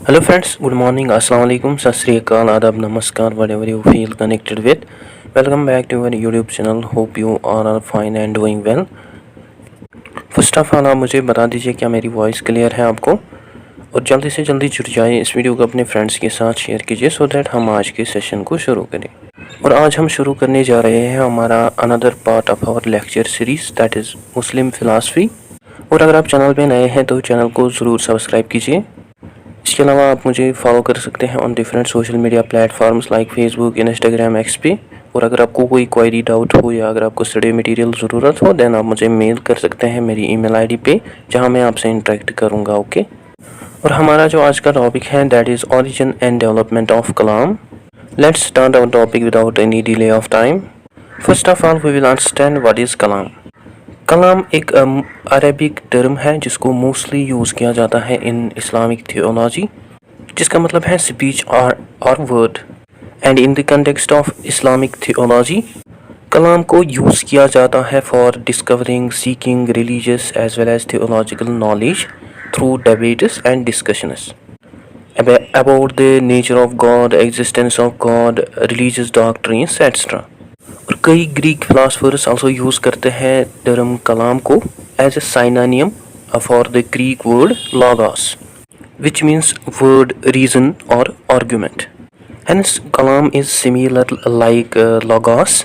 Hello friends, good morning, assalamu alaikum, sat sri akal, adab, namaskar, whatever you feel connected with. Welcome back to our YouTube channel. Hope you all are fine and doing well. First of all आप मुझे बता दीजिए क्या मेरी voice clear है आपको, और जल्दी से जल्दी जुड़ जाए, इस वीडियो को अपने फ्रेंड्स के साथ शेयर कीजिए सो दैट हम आज के सेशन को शुरू करें। और आज हम शुरू करने जा रहे हैं हमारा another part of our lecture series that is Muslim philosophy. और अगर आप चैनल पे नए हैं तो चैनल को ज़रूर सब्सक्राइब कीजिए। इसके अलावा आप मुझे फॉलो कर सकते हैं on different social media platforms like Facebook, Instagram, x पे। और अगर आपको कोई क्वेरी, डाउट हो या अगर आपको स्टडी मटेरियल ज़रूरत हो देन आप मुझे मेल कर सकते हैं मेरी ईमेल आईडी पे, जहां मैं आपसे इंटरेक्ट करूंगा। ओके। और हमारा जो आज का टॉपिक है that is origin and development of kalam. Let's start our topic without any delay of time. First of all we will understand what is kalam. कलाम एक अरबिक टर्म है जिसको मोस्टली यूज़ किया जाता है इन इस्लामिक थियोलॉजी, जिसका मतलब है स्पीच और word. And in the context of Islamic theology कलाम को यूज़ किया जाता है for discovering, seeking religious as well as theological knowledge through debates and discussions about the nature of God, existence of God, religious doctrines etcetera. और कई Greek philosophers also use करते हैं term कलाम को as a synonym for the Greek word logos, which means word, reason or argument. Hence kalam is similar like logos,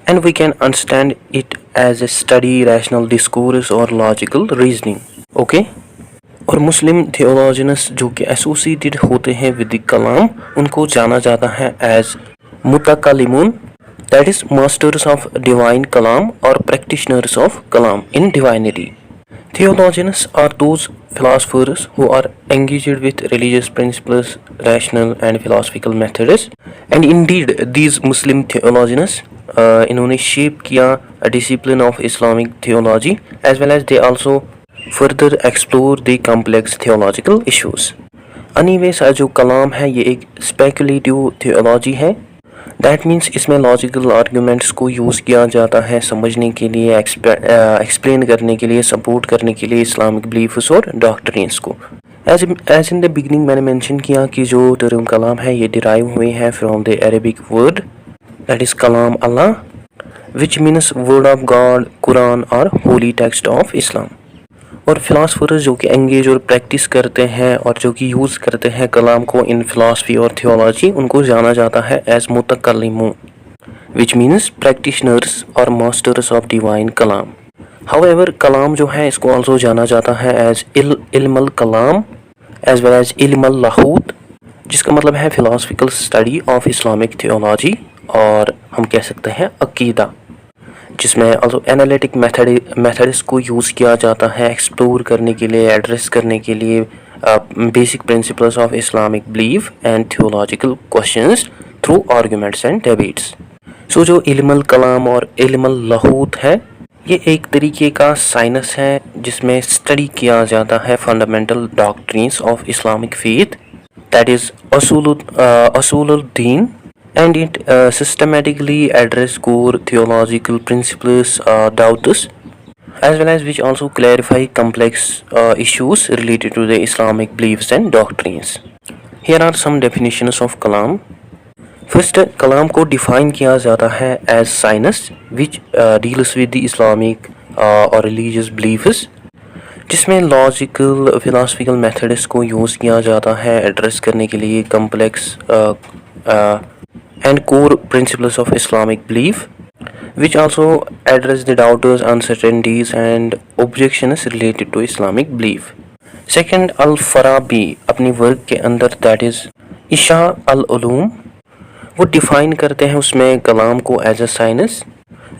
and we can understand it as a study, rational discourse or logical reasoning. Okay. और मुस्लिम theologians जो कि associated होते हैं with the कलाम उनको जाना जाता है as मुतकल्लिमून, that is masters of divine kalam or practitioners of kalam in divinity. Theologians are those philosophers who are engaged with religious principles, rational and philosophical methods. And indeed these Muslim theologians इन्होंने shape किया a discipline of Islamic theology as well as they also further explore the complex theological issues. Anyways जो कलाम है ये एक speculative theology है। That means इसमें logical arguments को use किया जाता है समझने के लिए, एक्सप्लेन करने के लिए, सपोर्ट करने के लिए इस्लामिक बिलीफ्स और डॉक्ट्रिन्स को। एज इन द बिगनिंग मैंने मेंशन किया कि जो टर्म कलाम है ये डिराइव हुए हैं from the Arabic word that is Kalam Allah, which means word of God, Quran और होली टेक्स्ट ऑफ इस्लाम। और फिलासफर्स जो कि एंगेज और प्रैक्टिस करते हैं और जो कि यूज़ करते हैं कलाम को इन फिलासफी और थियोलॉजी उनको जाना जाता है एज मुतकल्लिमून, विच मीन्स प्रैक्टिशनर्स और masters of divine kalam. However कलाम जो है इसको आल्सो जाना जाता है एज इल्मुल कलाम एज वेल एज इल्मुल लाहूत, जिसका मतलब है philosophical study of Islamic theology, और हम कह सकते हैं अकीदा, जिसमें also एनालिटिक मेथड्स को यूज़ किया जाता है एक्सप्लोर करने के लिए, एड्रेस करने के लिए basic principles of Islamic belief and theological questions through arguments and debates. So जो इल्मुल कलाम और इल्मुल लाहूत है ये एक तरीके का साइंस है जिसमें स्टडी किया जाता है fundamental doctrines of Islamic faith that is असूलुल दीन, and it systematically address core theological principles, doubts, as well as which also clarify complex issues related to the Islamic beliefs and doctrines. Here are some definitions of kalam. First, kalam को define किया जाता है as science which deals with the Islamic or religious beliefs, जिसमें logical philosophical methods को use किया जाता है address करने के लिए complex and core principles of Islamic belief, which also address the doubters, uncertainties and objections related to Islamic belief. Second, Al-Farabi अपनी work के अंदर that is इशा अल-उलूम वो डिफ़ाइन करते हैं उसमें कलाम को एज अ साइंस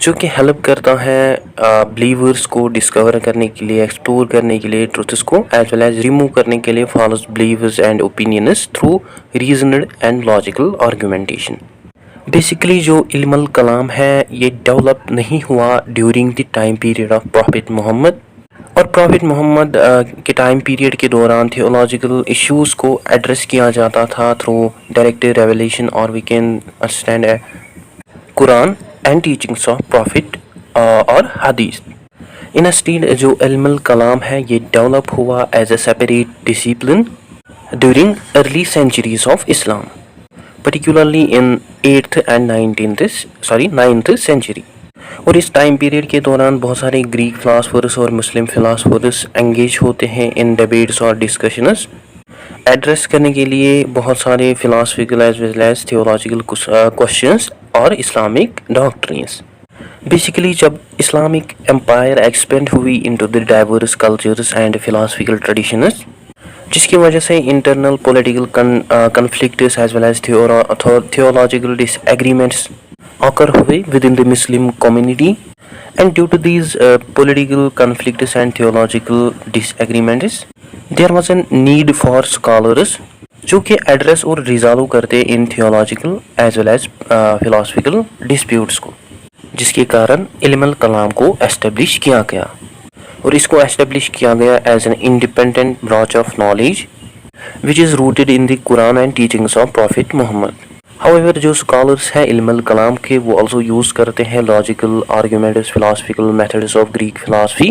जो कि हेल्प करता है बिलीवर्स को डिस्कवर करने के लिए, एक्सप्लोर करने के लिए ट्रुथ्स को, एज वेल एज रिमूव करने के लिए false beliefs and opinions through reasoned and logical argumentation. Basically जो इल्मुल कलाम है ये डेवलप नहीं हुआ during the time period of prophet Mohammad, और प्रॉफिट मोहम्मद के टाइम पीरियड के दौरान थियोलॉजिकल इश्यूज़ को एड्रेस किया जाता था थ्रू डायरेक्ट रेवलेशन, और we can understand Quran and teachings of prophet और हदीस। इन स्टीड जो इल्मुल कलाम है ये डेवलप हुआ as a separate discipline during early centuries of Islam, particularly in 8th and 9th century. और इस टाइम पीरियड के दौरान बहुत सारे ग्रीक फिलासफर्स और मुस्लिम फिलासफर्स एंगेज होते हैं इन डिबेट्स और डिस्कशंस एड्रेस करने के लिए बहुत सारे philosophical as well as theological questions और इस्लामिक डॉक्ट्रिन्स। बेसिकली जब इस्लामिक एम्पायर एक्सपेंड हुई into the diverse cultures and philosophical traditions, जिसकी वजह से internal political conflicts as well as theological disagreements occur हुए within the Muslim community, and due to these political conflicts and theological disagreements, there was a need for scholars जो कि address और resolve करते इन theological as well as philosophical disputes को, जिसके कारण इल्मुल कलाम को एस्टेब्लिश किया गया। और इसको एस्टेब्लिश किया गया as an independent branch of knowledge which is rooted in the Quran and teachings of prophet Mohammad. However जो स्कॉलर्स हैं इल्मुल कलाम के, वो ऑल्सो यूज़ करते हैं logical arguments philosophical methods of Greek philosophy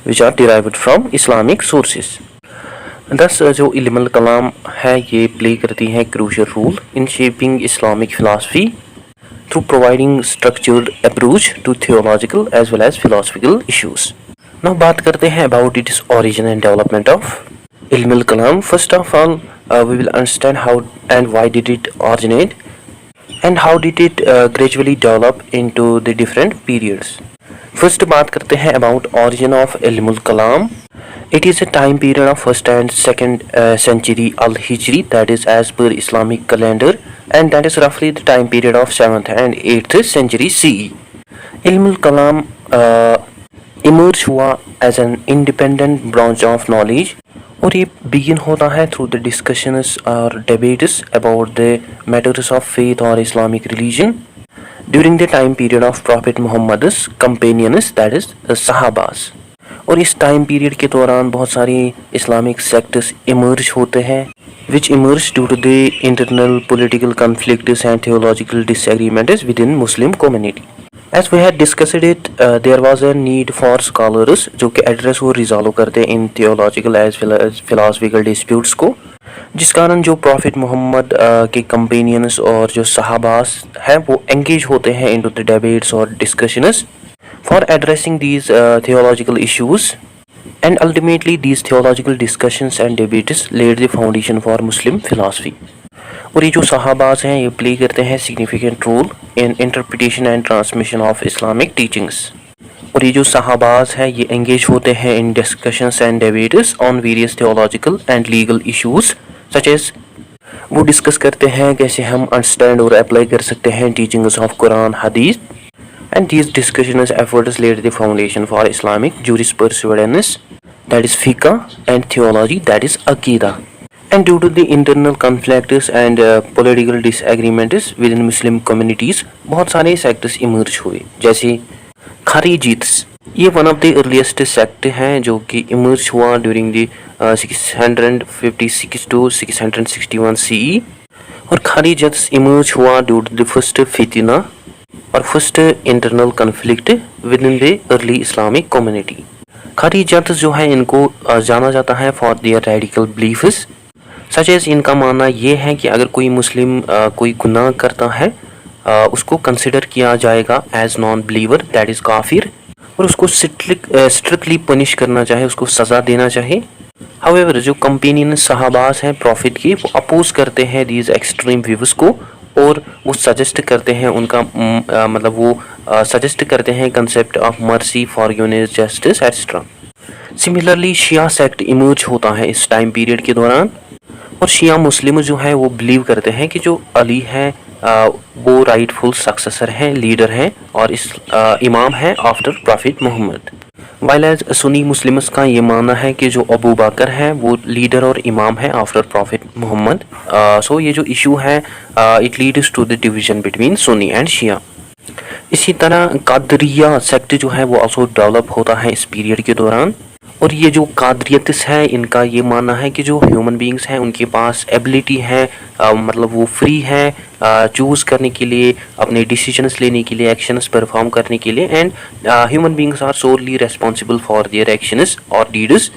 which are derived from Islamic sources. Thus जो इल्मुल कलाम है ये प्ले करती हैं crucial role in shaping Islamic philosophy through providing structured approach to theological as well as philosophical issues. Now बात करते हैं about its origin and development of इल्मुल कलाम। First of all we will understand how and why did it originate and how did it gradually develop into the different periods. First बात करते हैं about origin of ilmul kalam. It is a time period of 1st and 2nd century al-Hijri, that is as per Islamic calendar, and that is roughly the time period of 7th and 8th century CE. Ilmul kalam emerged हुआ as an independent branch of knowledge, और ये begin होता है through the discussions और debates about the matters of faith और Islamic religion during the time period of prophet Muhammad's companions, that is सहाबास। और इस टाइम पीरियड के दौरान बहुत सारी इस्लामिक सेक्ट्स इमर्ज होते हैं which emerge due to the internal political conflicts and theological disagreements within Muslim community. As we had discussed it, there was a need for scholars जो कि address और resolve करते हैं इन theological as well as philosophical disputes को, जिस कारण जो प्रॉफिट मोहम्मद के कंपेनियंस और जो सहाबास हैं वो एंगेज होते हैं इनटू द डिबेट्स और discussions for addressing these theological issues, and ultimately these theological discussions and debates led the foundation for Muslim philosophy. और ये जो सहाबास हैं ये प्ले करते हैं significant role in interpretation and transmission of Islamic teachings. और ये जो सहाबास हैं ये एंगेज होते हैं in discussions and debates on various theological and legal issues such as, वो डिस्कस करते हैं कैसे हम अंडरस्टैंड और अप्लाई कर सकते हैं टीचिंग्स ऑफ कुरान हदीस, and these discussions efforts laid the foundation for Islamic jurisprudence, that is फिका, एंड थियोलॉजी, दैट इज अकीदा। And due to the internal conflicts and political disagreements within Muslim communities, बहुत सारे sects emerge हुए, जैसे खारिजीत्स। ये one of the earliest sect हैं जो कि इमर्ज हुआ ड्यूरिंग द 656 to 661 CE, और खारिजीत्स इमर्ज हुआ ड्यू टू द फर्स्ट फितना और first internal conflict within the early Islamic community. Kharijites जो है इनको जाना जाता है for their radical beliefs such as, इनका मानना ये है कि अगर कोई मुस्लिम कोई गुनाह करता है उसको कंसिडर किया जाएगा as non believer, that is काफिर, और उसको स्ट्रिक्टली पनिश करना चाहिए, उसको सज़ा देना चाहिए। हाउएवर जो कंपेनियन सहाबास हैं प्रॉफिट के, वो अपोज करते हैं दीज एक्सट्रीम व्यूज को, और वो सजेस्ट करते हैं उनका मतलब वो सजेस्ट करते हैं concept of mercy, forgiveness, justice etcetera. Similarly Shia sect emerge होता है इस टाइम पीरियड के दौरान, और शिया मुस्लिम जो है वो बिलीव करते हैं कि जो अली है वो राइटफुल सक्सेसर हैं, लीडर हैं और इस इमाम है after prophet Mohammad. While as Sunni Muslims का ये मानना है कि जो अबू बकर है वो लीडर और इमाम है आफ्टर प्रॉफिट मोहम्मद। सो ये जो इशू है it leads to the division between Sunni and Shia. इसी तरह कादरिया सेक्ट जो है वो ऑल्सो डेवलप होता है इस पीरियड के दौरान, और ये जो कादरियतिस है इनका ये मानना है कि जो ह्यूमन बींग्स हैं उनके पास एबिलिटी है, मतलब वो फ्री है चूज़ करने के लिए, अपने डिसीजंस लेने के लिए, एक्शंस परफॉर्म करने के लिए, and human beings are solely responsible for their actions और deeds,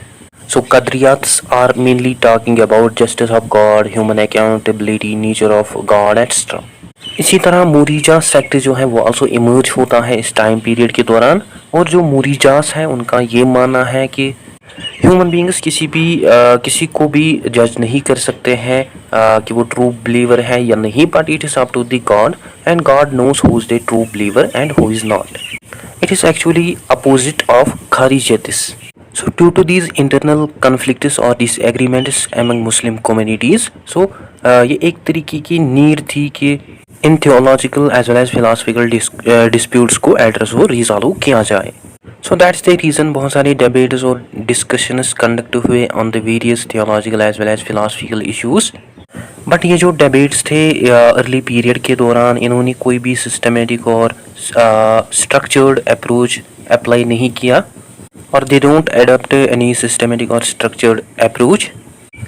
So Qadriyats are mainly talking about justice of God, human accountability, nature of God, etc. इसी तरह मुरीजा सेक्ट जो है वो आल्सो इमर्ज होता है इस टाइम पीरियड के दौरान। और जो मुरीजास है उनका ये मानना है कि ह्यूमन बींग्स किसी को भी जज नहीं कर सकते हैं कि वो ट्रू बिलीवर है या नहीं, but it is up to the God and God knows who is the true believer and who is not. It is actually opposite of खारिजियतिस। So due to these internal conflicts or disagreements among Muslim communities, so ये एक तरीके की need थी कि इन theological as well as philosophical disputes को address और resolve किया जाए। So that's the reason बहुत सारे debates और discussions conduct हुए on the various theological as well as philosophical issues। But ये जो debates थे अर्ली पीरियड के दौरान इन्होंने कोई भी सिस्टमेटिक और स्ट्रक्चर्ड अप्रोच अप्लाई नहीं किया, और they don't adapt any systematic और स्ट्रक्चर्ड अप्रोच।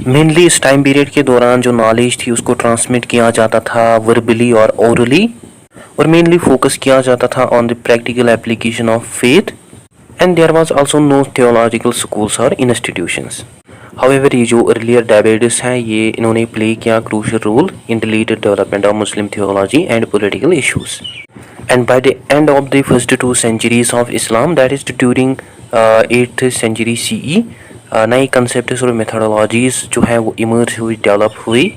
मेनली इस टाइम पीरियड के दौरान जो नॉलेज थी उसको ट्रांसमिट किया जाता था वर्बली और ओरली, और मेनली फोकस किया जाता था on the practical application of faith, and there was also no theological schools और इंस्टीट्यूशंस। हाउएवर ये जो अर्लियर डिबेट्स हैं ये इन्होंने प्ले किया crucial role in the later development of Muslim theology and political issues. And by the end of the first 2 centuries of Islam, that is during 8th century CE, नई concepts और methodologies जो है वो emerge हुई, develop हुई,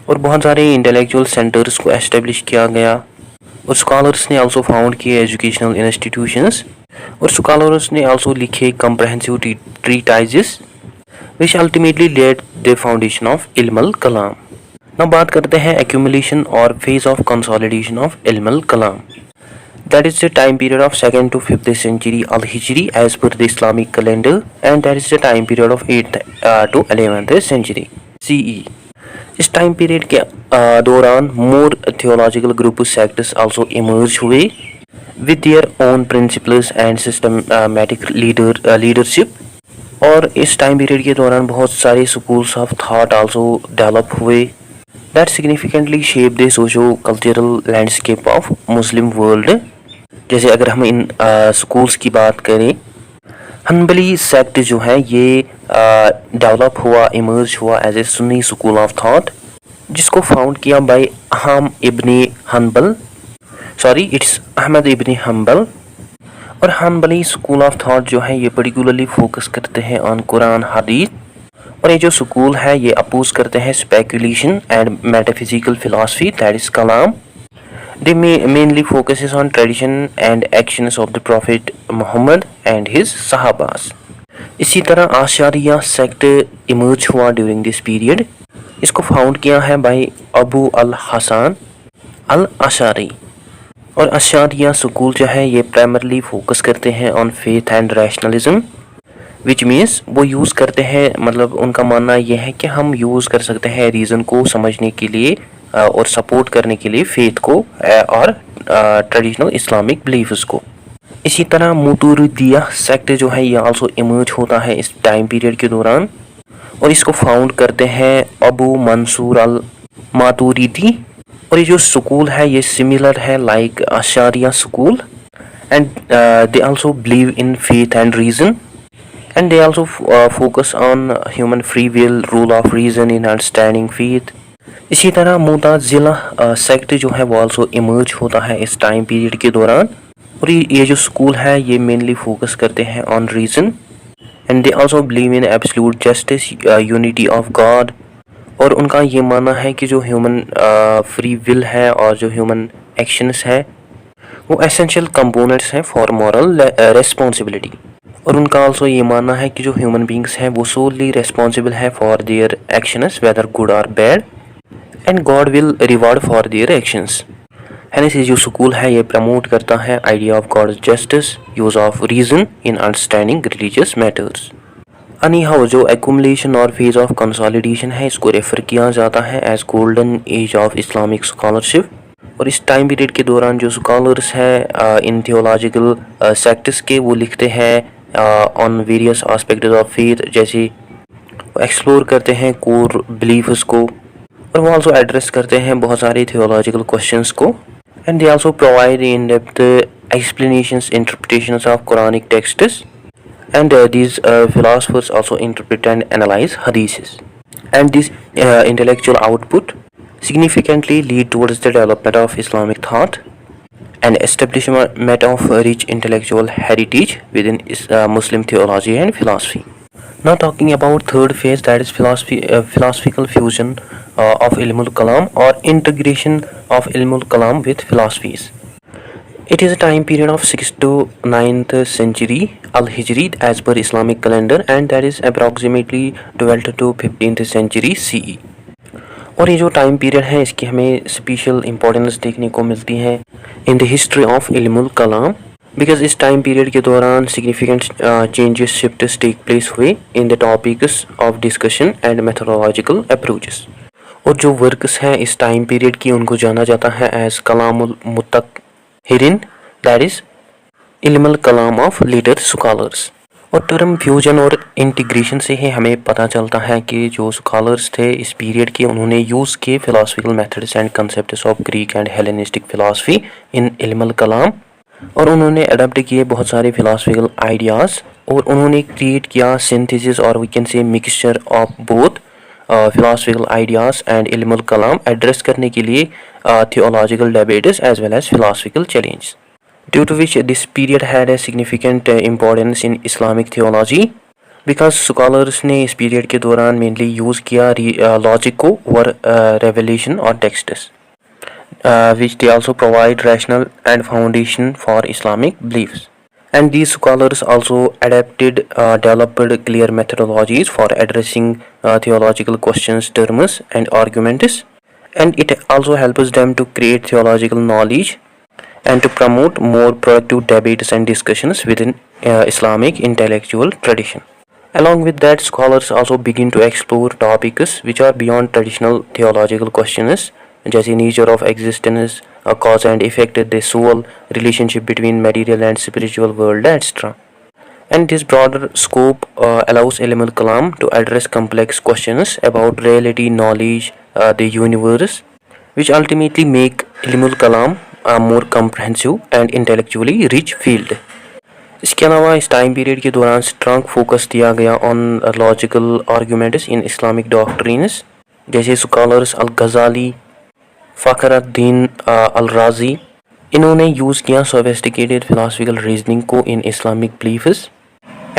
और बहुत सारे इंटेलेक्चुअल सेंटर्स को एस्टेब्लिश किया गया, और स्कॉलर्स ने आल्सो फाउंड किए एजुकेशनल इंस्टीट्यूशंस, और स्कॉलर्स ने आल्सो लिखे comprehensive treatises which ultimately led the foundation of इल्म अल कलाम। now बात करते हैं एक्यूमुलेशन और फेज ऑफ कंसोलिडेशन ऑफ इल्म अल कलाम। That is the time period of 2nd to 5th century al-Hijri as per the Islamic calendar, and that is the time period of 8th to 11th century CE। इस time period के दौरान more theological group sects also emerge हुए with their own principles and systematic leadership, और इस time period के दौरान बहुत सारे schools of thought also develop हुए that significantly shape the socio cultural landscape of Muslim world. जैसे अगर हम इन स्कूल्स की बात करें, हनबली सेक्ट जो है ये डेवलप हुआ, इमर्ज हुआ as a Sunni school of thought, जिसको फाउंड किया by its Ahmad ibn Hanbal. और हनबली स्कूल ऑफ थॉट जो है ये पर्टिकुलरली फोकस करते हैं ऑन कुरान हदीस, और ये जो स्कूल है ये अपोज करते हैं speculation and metaphysical philosophy, that is Kalam. They mainly focuses on tradition and actions of the Prophet Muhammad and his Sahabas। इसी तरह आशारिया सेक्ट इमर्ज हुआ ड्यूरिंग दिस पीरियड। इसको फाउंड किया है बाय अबू अल हसन अल अशारी। और अशारिया स्कूल जो है ये प्राइमरली फोकस करते हैं on faith and rationalism, which means वो यूज़ करते हैं, मतलब उनका मानना यह है कि हम यूज़ कर सकते हैं रीज़न को समझने के लिए और सपोर्ट करने के लिए फेथ को और ट्रेडिशनल इस्लामिक बिलीफ्स को। इसी तरह मुतुरिदिया सेक्ट जो है ये आल्सो इमर्ज होता है इस टाइम पीरियड के दौरान, और इसको फाउंड करते हैं अबू मंसूर अल मातुरिदी। और ये जो स्कूल है ये सिमिलर है like Ashariya school, and they also believe in faith and reason, and they also focus on human free will, rule of reason in understanding faith. इसी तरह मुताजिला सेक्ट जो है वो आल्सो इमर्ज होता है इस टाइम पीरियड के दौरान, और ये जो स्कूल है ये मेनली फोकस करते हैं on reason, and they also believe in absolute justice, unity of God. और उनका ये मानना है कि जो ह्यूमन फ्री विल है और जो ह्यूमन एक्शंस है वो एसेंशियल कंपोनेंट्स हैं फॉर मॉरल रेस्पॉन्सिबिलिटी। और उनका आल्सो ये मानना है कि जो ह्यूमन बींग्स हैं वो सोलली रेस्पॉन्सिबल है for their actions whether good और bad, and God will reward for their actions. Hence ये जो स्कूल है ये प्रमोट करता है idea of God justice, use of reason in understanding religious matters. Anyhow जो एक्यूमुलेशन और फेज ऑफ कंसोलिडेशन है इसको रेफर किया जाता है as golden age of Islamic scholarship. और इस टाइम पीरियड के दौरान जो स्कॉलर्स हैं इन थियोलॉजिकल सेक्ट्स के वो लिखते हैं on various aspects of faith, जैसे एक्सप्लोर करते हैं कोर बिलीफ्स को, और वो आल्सो एड्रेस करते हैं बहुत सारे थियोलॉजिकल क्वेश्चंस को, and they also provide in depth explanations, interpretations of Quranic texts, And these philosophers also interpret and analyze hadiths. And this intellectual output significantly lead towards the development of Islamic thought and establishment of a rich intellectual heritage within Muslim theology and philosophy. Now talking about third phase, that is philosophical fusion of Ilmul Kalam or integration of Ilmul Kalam with philosophies. It is a time period of 6th to 9th century Al-Hijri as per Islamic calendar, and that is approximately 12th to 15th century CE. और ये जो time period है इसकी हमें special importance देखने को मिलती है इन द हिस्ट्री ऑफ इल्मुल कलाम, बिकॉज इस टाइम पीरियड के दौरान significant changes shifts take place हुए in the topics of discussion and methodological approaches. और जो वर्क्स हैं इस टाइम पीरियड की उनको जाना जाता है एज कलामुल मुतहिरिन, दैट इज इल्मुल कलाम ऑफ लेटर स्कॉलर्स। और टर्म फ्यूजन और इंटीग्रेशन से ही हमें पता चलता है कि जो स्कॉलर्स थे इस पीरियड के उन्होंने यूज़ किए philosophical methods and concepts of Greek and Hellenistic philosophy in इल्मुल कलाम, और उन्होंने अडॉप्ट किए बहुत सारे फिलोसफिकल आइडियाज़ और उन्होंने क्रिएट किया सिंथेसिस और we can say mixture of both philosophical ideas and इल्मुल कलाम एड्रेस करने के लिए theological debates as well as philosophical challenge, due to which this period had a significant importance in Islamic theology, because scholars ने इस period के दौरान mainly use किया logic को और revelation और texts, which they also provide rational and foundation for Islamic beliefs. And these scholars also adapted, developed clear methodologies for addressing theological questions, terms, and arguments, and it also helps them to create theological knowledge and to promote more productive debates and discussions within Islamic intellectual tradition. Along with that, scholars also begin to explore topics which are beyond traditional theological questions, जैसे nature of existence, cause and effect, the soul, relationship between material and spiritual world, etc. And this broader scope allows Ilmul Kalam to address complex questions about reality, knowledge, the universe, which ultimately make Ilmul Kalam a more comprehensive and intellectually rich field. इसके अलावा इस time period के दौरान strong focus दिया गया on logical arguments in Islamic doctrines, जैसे scholars अल गजाली, फ़खरुद्दीन अल राजी, इन्होंने यूज़ किया सोफिस्टिकेटेड फिलोसफिकल रीजनिंग को इन Islamic beliefs,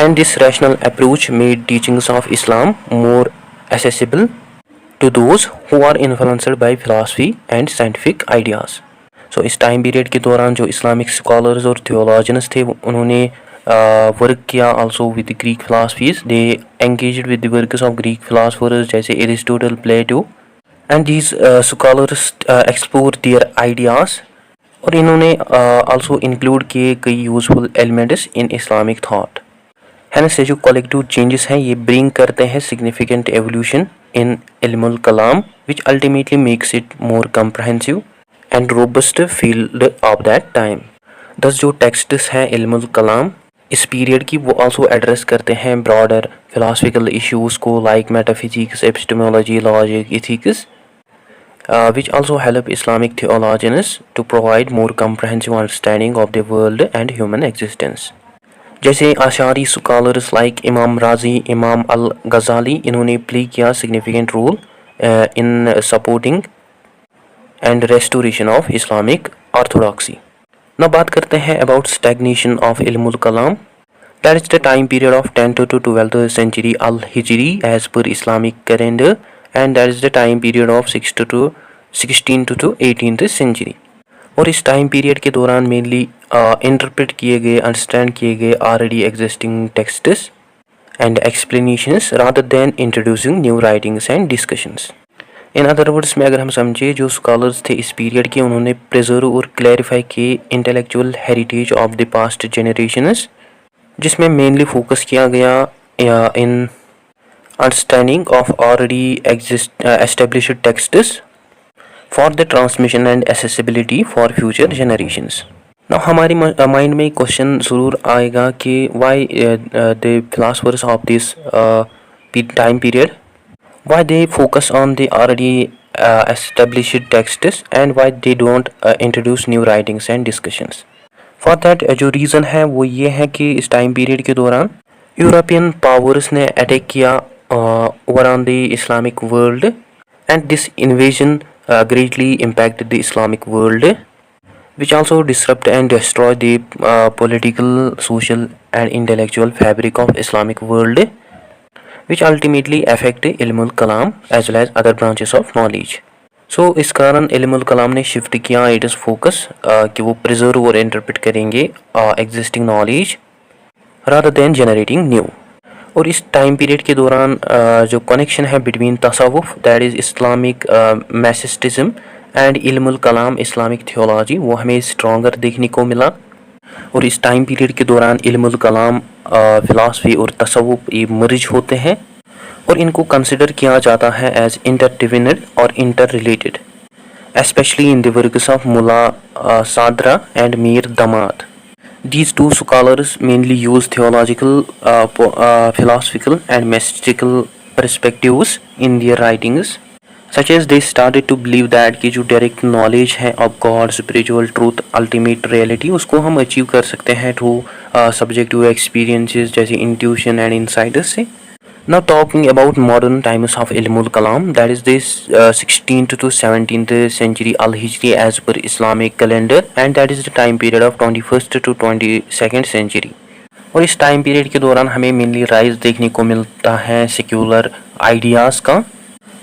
and this rational approach made teachings of Islam more accessible to those who are influenced by philosophy and scientific ideas. सो इस time period के दौरान जो इस्लामिक स्कॉलर्स और थियोलॉजियंस थे उन्होंने work किया also with Greek philosophies, they engaged with the works of Greek philosophers जैसे Aristotle, Plato, and these scholars explore their ideas, और इन्होंने आल्सो इंक्लूड किए कई useful elements in Islamic thought. Hence जो कलेक्टिव चेंजेस हैं ये bring करते हैं सिग्निफिकेंट एवोल्यूशन इन इल्मुल कलाम, which ultimately makes it more comprehensive and robust field of that time. Thus जो टेक्स्ट्स हैं इल्मुल कलाम इस पीरियड की वो आल्सो एड्रेस करते हैं ब्रॉडर फिलोसफिकल इश्यूज़ को like metaphysics, epistemology, logic, ethics, which also help Islamic theologians to provide more comprehensive understanding of the world and human existence. जैसे आशारी स्कॉलर्स लाइक इमाम राजी, इमाम अल गजाली, इन्होंने प्ले किया significant role in supporting and restoration of Islamic orthodoxy. ना बात करते हैं अबाउट स्टैग्नेशन ऑफ इल्मुल कलाम, that is the time period of 10th to 12th century अल हिजरी as per Islamic calendar, and that is the time period of 16th to 18th century। और इस टाइम पीरियड के दौरान मेनली इंटरप्रेट किए गए, अंडरस्टैंड किए गए already existing texts and explanations rather than introducing new writings and discussions. In other words में अगर हम समझे जो स्कॉलर्स थे इस पीरियड के उन्होंने प्रिजर्व और क्लैरिफाई किए intellectual heritage of the past generations, जिसमें मेनली फोकस किया गया in understanding of already established texts for the transmission and accessibility for future generations. ना हमारी माइंड में एक क्वेश्चन ज़रूर आएगा कि why the philosophers of this time period, why they focus on the already established texts and why they don't introduce new writings and discussions. For that जो reason है वो ये है कि इस टाइम पीरियड के दौरान यूरोपियन पावर्स ने अटैक किया over on the Islamic world and this invasion greatly impacted the Islamic world, which also disrupt and destroy the political, social, and intellectual fabric of Islamic world, which ultimately affect ilmul kalam as well as other branches of knowledge. So इस कारण इल्मुल कलाम ने shift किया it is focus कि वो preserve और interpret करेंगे existing knowledge rather than generating new. और इस टाइम पीरियड के दौरान जो कनेक्शन है बिटवीन तसव्वुफ that is Islamic mysticism and इल्मुल कलाम इस्लामिक थियोलॉजी वो हमें स्ट्रॉन्गर देखने को मिला। और इस टाइम पीरियड के दौरान इल्मुल कलाम फ़िलासफ़ी और तसव्वुफ ये मर्ज होते हैं और इनको कंसिडर किया जाता है एज इंटरडिपेंडेंट और inter related, especially in the works of Mullah Sadra and Mir Damad. These two scholars mainly use theological, philosophical, and mystical perspectives in their writings, such as they started to believe that कि जो direct knowledge है of God, spiritual truth, ultimate reality उसको हम achieve कर सकते हैं through subjective experiences जैसे intuition and insiders से। Now talking about modern times of Ilmul Kalam, that is this 16th to 17th century Al-Hijri as per Islamic calendar, and that is the time period of 21st to 22nd century. और इस time period के दौरान हमें mainly rise देखने को मिलता है secular ideas का,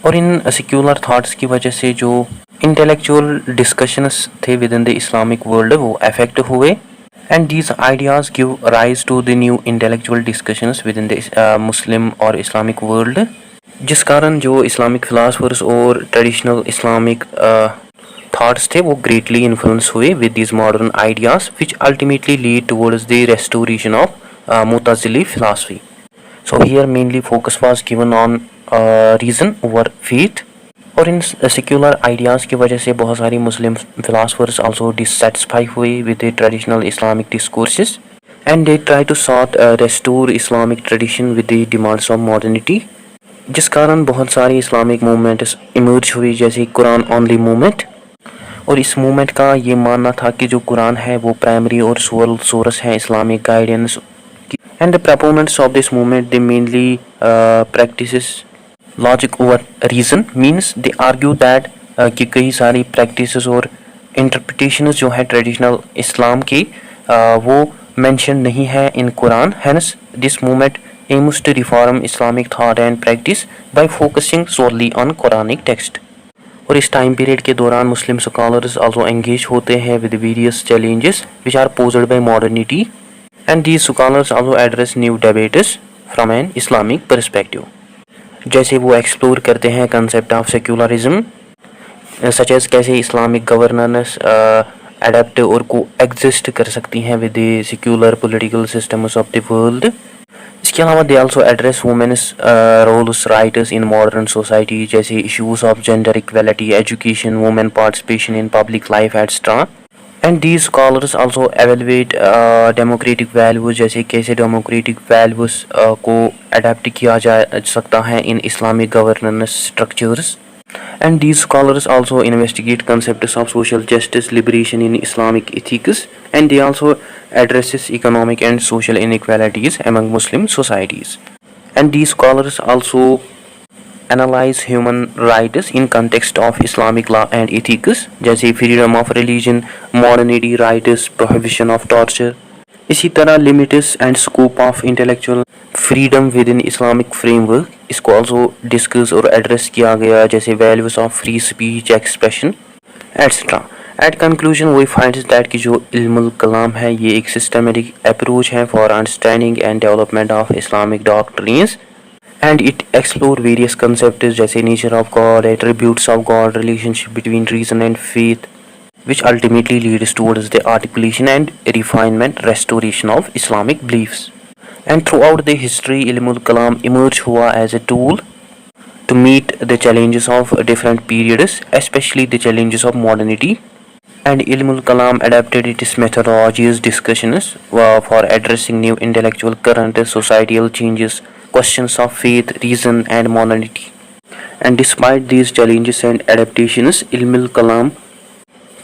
और इन सेक्युलर थाट्स की वजह से जो इंटेलेक्चुअल डिस्कशंस थे with in the Islamic world वो अफेक्ट हुए, and these ideas give rise to the new intellectual discussions within the Muslim और Islamic world, जिस कारण जो इस्लामिक फिलासफर्स और ट्रेडिशनल इस्लामिक थॉट्स थे वो ग्रेटली इन्फ्लुएंस हुए with these modern ideas which ultimately lead towards the restoration of मुताजिली philosophy. So here mainly focus was given on reason over faith. और इन secular ideas की वजह से बहुत सारी मुस्लिम फिलासफर्स आल्सो डिससेटिस्फाई हुए with the traditional Islamic discourses and they try to sort restore Islamic tradition with the demands of modernity, जिस कारण बहुत सारी इस्लामिक मूवमेंट्स इमर्ज हुई जैसे कुरान ओनली मूवमेंट. और इस मूवमेंट का ये मानना था कि जो कुरान है वो प्राइमरी और सोल सोर्स है Islamic guidance. And the proponents of this movement they mainly practices logic over reason, means they argue that कि कई सारी प्रैक्टिसेस और इंटरप्रिटेशंस जो है ट्रेडिशनल इस्लाम की वो मेंशन नहीं है in Quran. Hence this movement aims to reform Islamic thought and practice by focusing solely on Quranic text. और इस टाइम पीरियड के दौरान मुस्लिम स्कॉलर्स आल्सो एंगेज होते हैं with various challenges which are posed by modernity, and these scholars also address new debates from an Islamic perspective. जैसे वो explore करते हैं concept of secularism, such as कैसे इस्लामिक गवर्नेंस अडेप्ट और coexist कर सकती हैं with the secular political systems of the world. इसके अलावा they also address women's roles rights in modern society जैसे issues of gender equality, education, women participation in public life etcetera. And these scholars also evaluate democratic values जैसे कैसे democratic values को adapt किया जा सकता है इन Islamic governance structures. And these scholars also investigate concepts of social justice, liberation in Islamic ethics, and they also addresses economic and social inequalities among Muslim societies. And these scholars also analyze human rights in context of Islamic law and ethics जैसे freedom of religion, modernity rights, prohibition of torture. इसी तरह limits and scope of intellectual freedom within Islamic framework इसको also discuss और address किया गया जैसे values of free speech, expression, etc. At conclusion we find that कि जो इल्मुल कलाम है ये एक systematic approach है for understanding and development of Islamic doctrines, and it explore various concepts जैसे nature of God, attributes of God, relationship between reason and faith, which ultimately leads towards the articulation and refinement, restoration of Islamic beliefs. And throughout the history, Ilmul Kalam emerged हुआ as a tool to meet the challenges of different periods, especially the challenges of modernity. And Ilmul Kalam adapted its methodologies, discussions for addressing new intellectual current societal changes, questions of faith, reason, and modernity. And despite these challenges and adaptations, Ilmul Kalam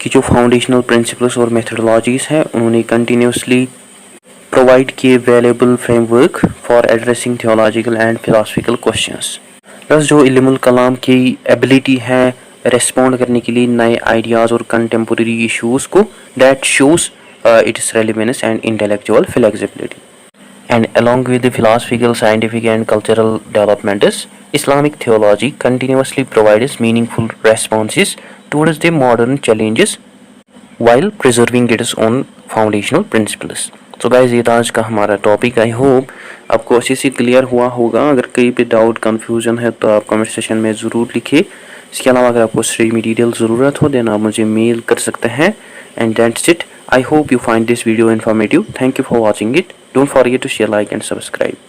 की जो foundational principles और methodologies हैं उन्होंने continuously provide a valuable framework for addressing theological and philosophical questions. बस जो इल्मुल कलाम की ability है रेस्पॉन्ड करने के लिए नए आइडियाज़ और कंटेम्पोरेरी इश्यूज़ को, that shows its relevance and intellectual flexibility. And along with the philosophical, scientific and cultural developments, Islamic theology continuously provides meaningful responses towards the modern challenges while preserving its own foundational principles. So guys, ये था आज का हमारा topic. I hope आपको अच्छे से clear हुआ होगा. अगर कहीं पे डाउट कन्फ्यूजन है तो आप कमेंट सेक्शन में ज़रूर लिखिए. इसके अलावा अगर आपको स्टडी मटेरियल ज़रूरत हो देन आप मुझे मेल कर सकते हैं. And that's it. I hope you find this video informative. Thank you for watching it. Don't forget to share, like and subscribe.